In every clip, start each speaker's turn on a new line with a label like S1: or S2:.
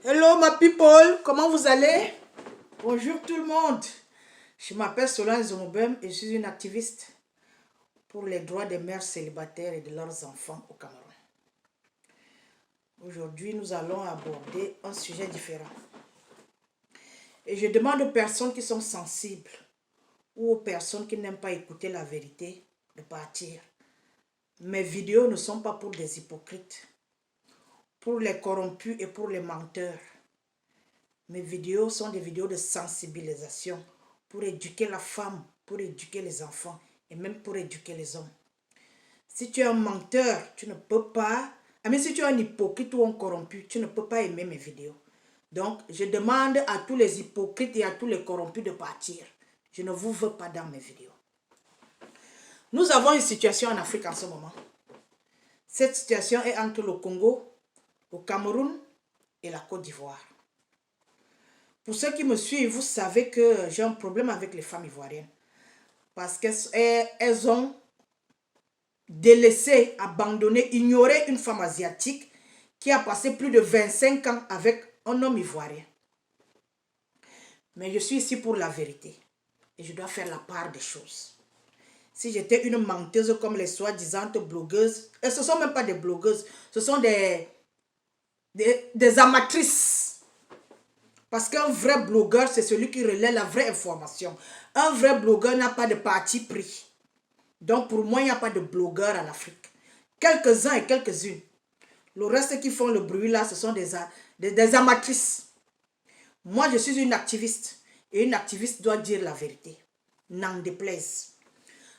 S1: Hello ma people, comment vous allez? Bonjour tout le monde. Je m'appelle Solange Zomobem et je suis une activiste pour les droits des mères célibataires et de leurs enfants au Cameroun. Aujourd'hui, nous allons aborder un sujet différent. Et je demande aux personnes qui sont sensibles ou aux personnes qui n'aiment pas écouter la vérité de partir. Mes vidéos ne sont pas pour des hypocrites, pour les corrompus et pour les menteurs. Mes vidéos sont des vidéos de sensibilisation pour éduquer la femme, pour éduquer les enfants et même pour éduquer les hommes. Si tu es un menteur, tu ne peux pas, mais si tu es un hypocrite ou un corrompu, tu ne peux pas aimer mes vidéos. Donc, je demande à tous les hypocrites et à tous les corrompus de partir. Je ne vous veux pas dans mes vidéos. Nous avons une situation en Afrique en ce moment. Cette situation est entre le Congo, le Cameroun et la Côte d'Ivoire. Pour ceux qui me suivent, vous savez que j'ai un problème avec les femmes ivoiriennes. Parce qu'elles ont délaissé, abandonné, ignoré une femme asiatique qui a passé plus de 25 ans avec un homme ivoirien. Mais je suis ici pour la vérité. Et je dois faire la part des choses. Si j'étais une menteuse comme les soi-disant blogueuses, et ce ne sont même pas des blogueuses, ce sont des amatrices. Parce qu'un vrai blogueur, c'est celui qui relaie la vraie information. Un vrai blogueur n'a pas de parti pris. Donc pour moi, il n'y a pas de blogueurs en Afrique. Quelques-uns et quelques-unes. Le reste qui font le bruit là, ce sont des amatrices. Moi, je suis une activiste. Et une activiste doit dire la vérité. N'en déplaise.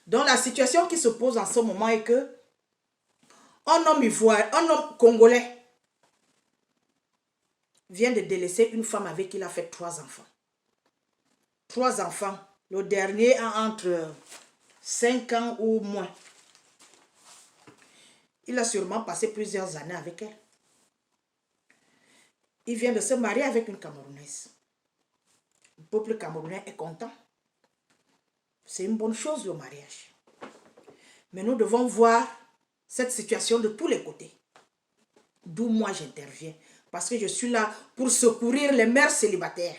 S1: Donc la situation qui se pose en ce moment est que un homme congolais vient de délaisser une femme avec qui il a fait 3 enfants. 3 enfants. Le dernier a entre 5 ans ou moins. Il a sûrement passé plusieurs années avec elle. Il vient de se marier avec une Camerounaise. Le peuple camerounais est content. C'est une bonne chose le mariage. Mais nous devons voir cette situation de tous les côtés. D'où moi j'interviens. Parce que je suis là pour secourir les mères célibataires.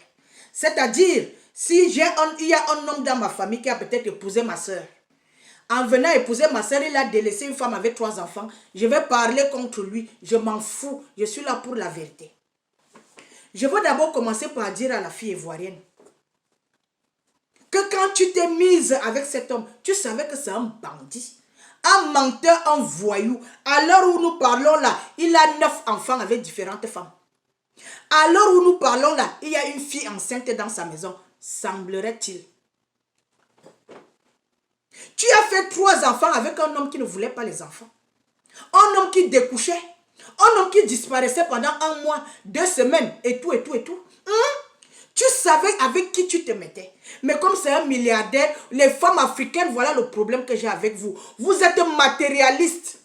S1: C'est-à-dire, si il y a un homme dans ma famille qui a peut-être épousé ma soeur. En venant épouser ma soeur, il a délaissé une femme avec 3 enfants. Je vais parler contre lui. Je m'en fous. Je suis là pour la vérité. Je veux d'abord commencer par dire à la fille ivoirienne que quand tu t'es mise avec cet homme, tu savais que c'est un bandit. Un menteur, un voyou. À l'heure où nous parlons là, il a 9 enfants avec différentes femmes. À l'heure où nous parlons là, il y a une fille enceinte dans sa maison. Semblerait-il. Tu as fait 3 enfants avec un homme qui ne voulait pas les enfants. Un homme qui découchait. Un homme qui disparaissait pendant 1 mois, 2 semaines et tout, et tout, et tout. Tu savais avec qui tu te mettais. Mais comme c'est un milliardaire, les femmes africaines, voilà le problème que j'ai avec vous. Vous êtes matérialistes.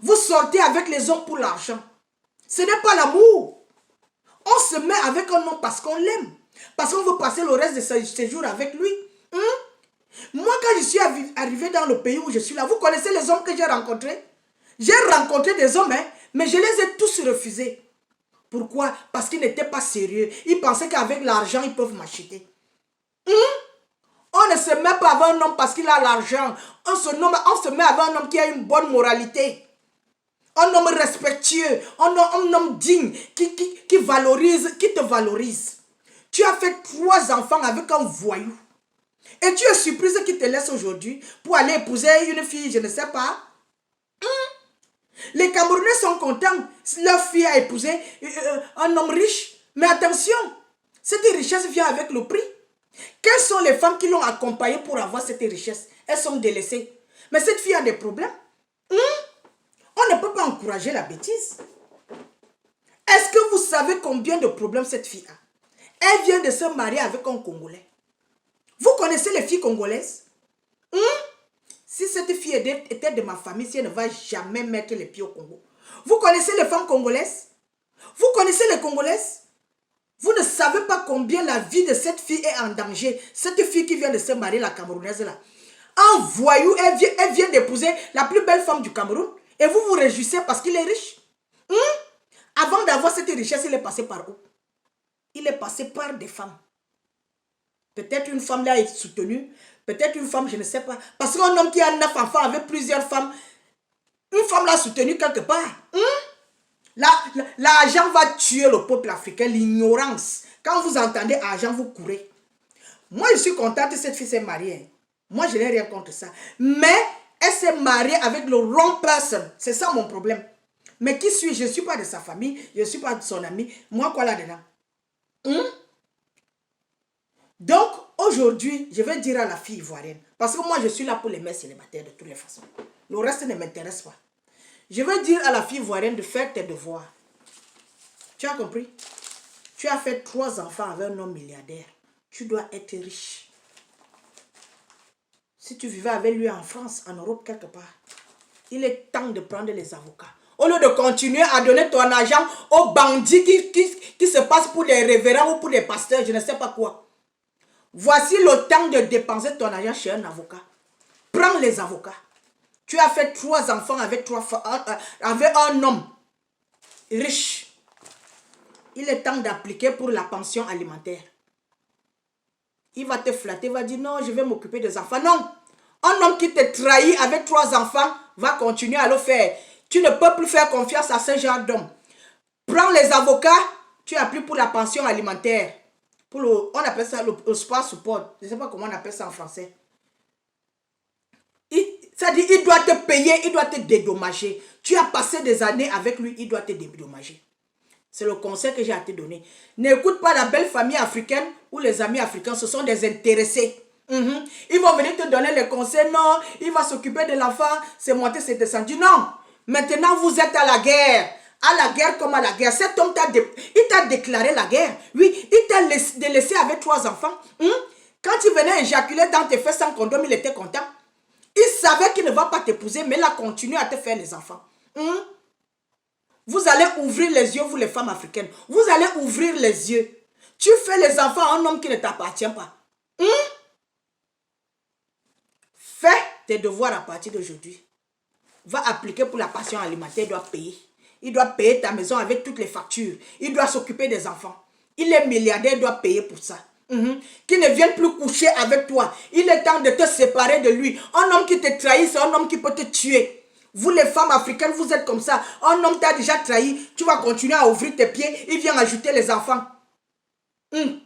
S1: Vous sortez avec les hommes pour l'argent. Ce n'est pas l'amour. On se met avec un homme parce qu'on l'aime. Parce qu'on veut passer le reste de ses jours avec lui. Moi, quand je suis arrivé dans le pays où je suis là, vous connaissez les hommes que j'ai rencontrés? J'ai rencontré des hommes, mais je les ai tous refusés. Pourquoi? Parce qu'ils n'étaient pas sérieux. Ils pensaient qu'avec l'argent, ils peuvent m'acheter. On ne se met pas avec un homme parce qu'il a l'argent. On se met avec un homme qui a une bonne moralité. Un homme respectueux. Un homme digne qui valorise, qui te valorise. Tu as fait 3 enfants avec un voyou. Et tu es surprise qu'il te laisse aujourd'hui pour aller épouser une fille, je ne sais pas. Les Camerounais sont contents. Leur fille a épousé un homme riche. Mais attention, cette richesse vient avec le prix. Quelles sont les femmes qui l'ont accompagnée pour avoir cette richesse? Elles sont délaissées. Mais cette fille a des problèmes. On ne peut pas encourager la bêtise. Est-ce que vous savez combien de problèmes cette fille a? Elle vient de se marier avec un Congolais. Vous connaissez les filles congolaises? Si cette fille était de ma famille, si elle ne va jamais mettre les pieds au Congo. Vous connaissez les femmes congolaises? Vous connaissez les Congolaises? Vous ne savez pas combien la vie de cette fille est en danger. Cette fille qui vient de se marier, la Camerounaise là. Un voyou, elle vient d'épouser la plus belle femme du Cameroun. Et vous vous réjouissez parce qu'il est riche. Avant d'avoir cette richesse, il est passé par où? Il est passé par des femmes. Peut-être une femme l'a soutenue, peut-être une femme, je ne sais pas. Parce qu'un homme qui a 9 enfants avec plusieurs femmes, une femme l'a soutenu quelque part. L'argent va tuer le peuple africain, l'ignorance. Quand vous entendez argent, vous courez. Moi, je suis contente que cette fille s'est mariée. Moi, je n'ai rien contre ça. Mais elle s'est mariée avec le wrong person. C'est ça mon problème. Mais qui suis-je? Je ne suis pas de sa famille, je ne suis pas de son ami. Moi, quoi là-dedans? Donc, aujourd'hui, je vais dire à la fille ivoirienne, parce que moi, je suis là pour les mères célibataires de toutes les façons. Le reste ne m'intéresse pas. Je vais dire à la fille ivoirienne de faire tes devoirs. Tu as compris? Tu as fait 3 enfants avec un homme milliardaire. Tu dois être riche. Si tu vivais avec lui en France, en Europe, quelque part, il est temps de prendre les avocats. Au lieu de continuer à donner ton argent aux bandits qui se passent pour les révérends ou pour les pasteurs, je ne sais pas quoi. Voici le temps de dépenser ton argent chez un avocat. Prends les avocats. Tu as fait 3 enfants avec un homme riche. Il est temps d'appliquer pour la pension alimentaire. Il va te flatter, va dire non, je vais m'occuper des enfants. Non, un homme qui te trahit avec 3 enfants va continuer à le faire. Tu ne peux plus faire confiance à ce genre d'homme. Prends les avocats, tu appliques pour la pension alimentaire. On appelle ça le sport support. Je ne sais pas comment on appelle ça en français. Ça dit, il doit te payer, il doit te dédommager. Tu as passé des années avec lui, il doit te dédommager. C'est le conseil que j'ai à te donner. N'écoute pas la belle famille africaine ou les amis africains, ce sont des intéressés. Ils vont venir te donner les conseils. Non, il va s'occuper de l'enfant, c'est monté, c'est descendu. Non, maintenant vous êtes à la guerre. À la guerre comme à la guerre. Cet homme t'a déclaré la guerre. Oui, il t'a délaissé avec 3 enfants. Quand il venait éjaculer dans tes fesses sans condom, il était content. Il savait qu'il ne va pas t'épouser, mais il a continué à te faire les enfants. Vous allez ouvrir les yeux, vous les femmes africaines. Vous allez ouvrir les yeux. Tu fais les enfants à un homme qui ne t'appartient pas. Fais tes devoirs à partir d'aujourd'hui. Va appliquer pour la pension alimentaire, il doit payer. Il doit payer ta maison avec toutes les factures. Il doit s'occuper des enfants. Il est milliardaire, il doit payer pour ça. Qu'il ne vienne plus coucher avec toi. Il est temps de te séparer de lui. Un homme qui te trahit, c'est un homme qui peut te tuer. Vous les femmes africaines, vous êtes comme ça. Un homme t'a déjà trahi. Tu vas continuer à ouvrir tes pieds. Il vient ajouter les enfants. Il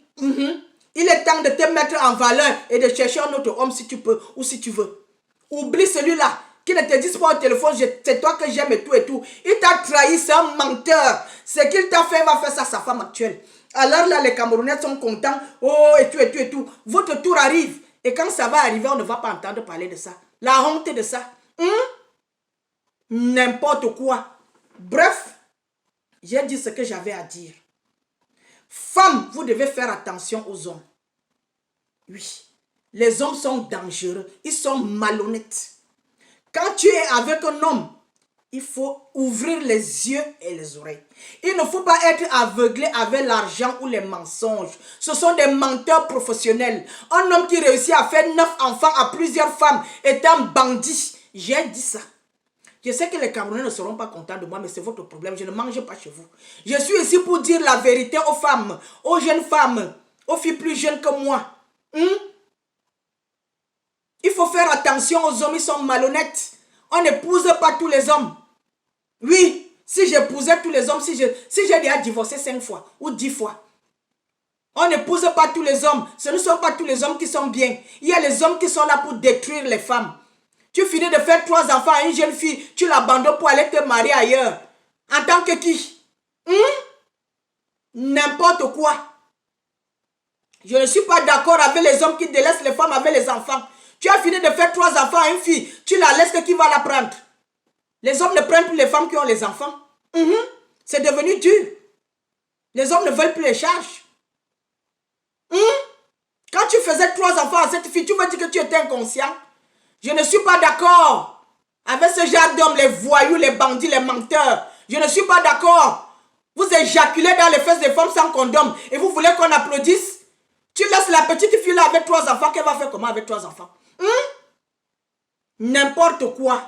S1: est temps de te mettre en valeur et de chercher un autre homme si tu peux ou si tu veux. Oublie celui-là qui ne te dit pas au téléphone, c'est toi que j'aime et tout et tout. Il t'a trahi, c'est un menteur. Ce qu'il t'a fait, il va faire ça à sa femme actuelle. Alors là, les Camerounais sont contents. Oh, et tout, et tout, et tout. Votre tour arrive. Et quand ça va arriver, on ne va pas entendre parler de ça. La honte de ça. N'importe quoi. Bref, j'ai dit ce que j'avais à dire. Femmes, vous devez faire attention aux hommes. Oui, les hommes sont dangereux. Ils sont malhonnêtes. Quand tu es avec un homme, il faut ouvrir les yeux et les oreilles. Il ne faut pas être aveuglé avec l'argent ou les mensonges. Ce sont des menteurs professionnels. Un homme qui réussit à faire 9 enfants à plusieurs femmes est un bandit. J'ai dit ça. Je sais que les Camerounais ne seront pas contents de moi, mais c'est votre problème. Je ne mange pas chez vous. Je suis ici pour dire la vérité aux femmes, aux jeunes femmes, aux filles plus jeunes que moi. Il faut faire attention aux hommes, ils sont malhonnêtes. On n'épouse pas tous les hommes. Oui, si j'épousais tous les hommes, si j'ai déjà divorcé 5 fois ou 10 fois. On n'épouse pas tous les hommes. Ce ne sont pas tous les hommes qui sont bien. Il y a les hommes qui sont là pour détruire les femmes. Tu finis de faire 3 enfants à une jeune fille, tu l'abandonnes pour aller te marier ailleurs. En tant que qui? N'importe quoi. Je ne suis pas d'accord avec les hommes qui délaissent les femmes avec les enfants. Tu as fini de faire 3 enfants à une fille, tu la laisses, qui va la prendre? Les hommes ne prennent plus les femmes qui ont les enfants. C'est devenu dur. Les hommes ne veulent plus les charges. Quand tu faisais 3 enfants à cette fille, tu me dis que tu étais inconscient. Je ne suis pas d'accord avec ce genre d'hommes, les voyous, les bandits, les menteurs. Je ne suis pas d'accord. Vous éjaculez dans les fesses des femmes sans condom et vous voulez qu'on applaudisse? Tu laisses la petite fille là avec 3 enfants, qu'elle va faire comment avec 3 enfants? N'importe quoi.